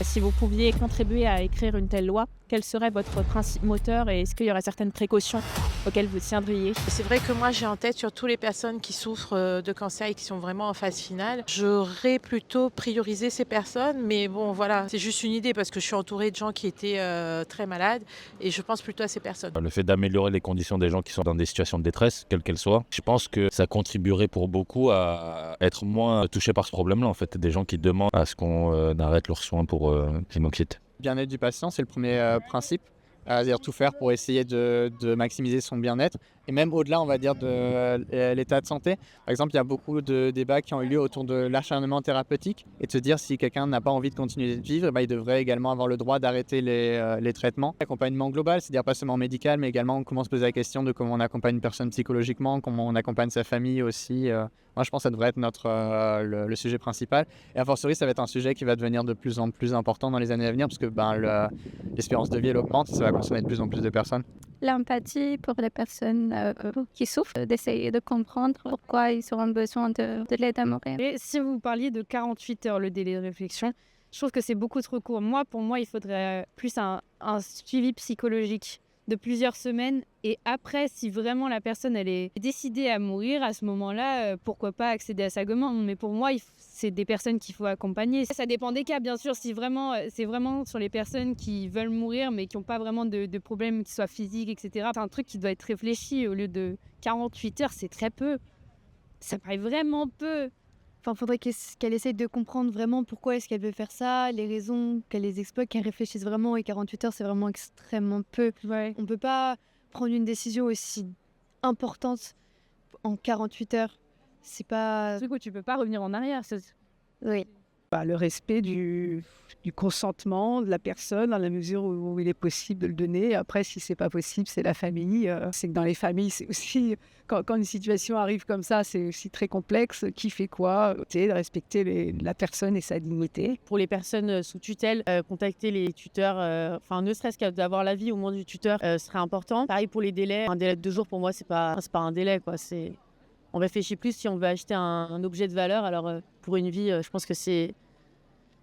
Si vous pouviez contribuer à écrire une telle loi, quel serait votre principe moteur et est-ce qu'il y aurait certaines précautions auxquelles vous tiendriez? C'est vrai que moi, j'ai en tête surtout les personnes qui souffrent de cancer et qui sont vraiment en phase finale. J'aurais plutôt priorisé ces personnes, mais bon, voilà, c'est juste une idée parce que je suis entourée de gens qui étaient très malades et je pense plutôt à ces personnes. Le fait d'améliorer les conditions des gens qui sont dans des situations de détresse, quelles qu'elles soient, je pense que ça contribuerait pour beaucoup à être moins touchés par ce problème-là, en fait. Des gens qui demandent à ce qu'on arrête leurs soins pour l'hémoxite. Bien-être du patient, c'est le premier principe. C'est-à-dire tout faire pour essayer de maximiser son bien-être. Et même au-delà, on va dire, de l'état de santé. Par exemple, il y a beaucoup de débats qui ont eu lieu autour de l'acharnement thérapeutique. Et de se dire, si quelqu'un n'a pas envie de continuer de vivre, il devrait également avoir le droit d'arrêter les traitements. L'accompagnement global, c'est-à-dire pas seulement médical, mais également comment se poser la question de comment on accompagne une personne psychologiquement, comment on accompagne sa famille aussi. Moi, je pense que ça devrait être le sujet principal. Et a fortiori, ça va être un sujet qui va devenir de plus en plus important dans les années à venir, parce que l'espérance de vie elle augmente, ça va concerner de plus en plus de personnes. L'empathie pour les personnes qui souffrent, d'essayer de comprendre pourquoi ils auront besoin de l'aide à mourir. Et si vous parliez de 48 heures, le délai de réflexion, je trouve que c'est beaucoup trop court. Pour moi, il faudrait plus un suivi psychologique de plusieurs semaines. Et après, si vraiment la personne elle est décidée à mourir, à ce moment-là, pourquoi pas accéder à sa commande. Mais pour moi, c'est des personnes qu'il faut accompagner. Ça dépend des cas, bien sûr. Si vraiment, c'est vraiment sur les personnes qui veulent mourir, mais qui n'ont pas vraiment de problèmes qui soient physiques, etc. C'est un truc qui doit être réfléchi. Au lieu de 48 heures, c'est très peu. Ça paraît vraiment peu. Enfin, faudrait qu'elle essaye de comprendre vraiment pourquoi est-ce qu'elle veut faire ça, les raisons, qu'elle les exploite, qu'elle réfléchisse vraiment. Et 48 heures, c'est vraiment extrêmement peu. Ouais. On peut pas prendre une décision aussi importante en 48 heures. C'est pas... Du coup, tu peux pas revenir en arrière. Oui. Le respect du consentement de la personne dans la mesure où il est possible de le donner. Après, si c'est pas possible, c'est la famille. C'est que dans les familles, c'est aussi, quand une situation arrive comme ça, c'est aussi très complexe. Qui fait quoi? De respecter la personne et sa dignité. Pour les personnes sous tutelle, contacter les tuteurs, ne serait-ce qu'à d'avoir l'avis au moins du tuteur serait important. Pareil pour les délais. Un délai de 2 jours, pour moi, c'est pas un délai, quoi. On réfléchit plus si on veut acheter un objet de valeur. Alors, pour une vie, je pense que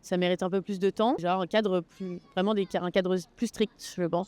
ça mérite un peu plus de temps. Genre un cadre plus strict, je pense.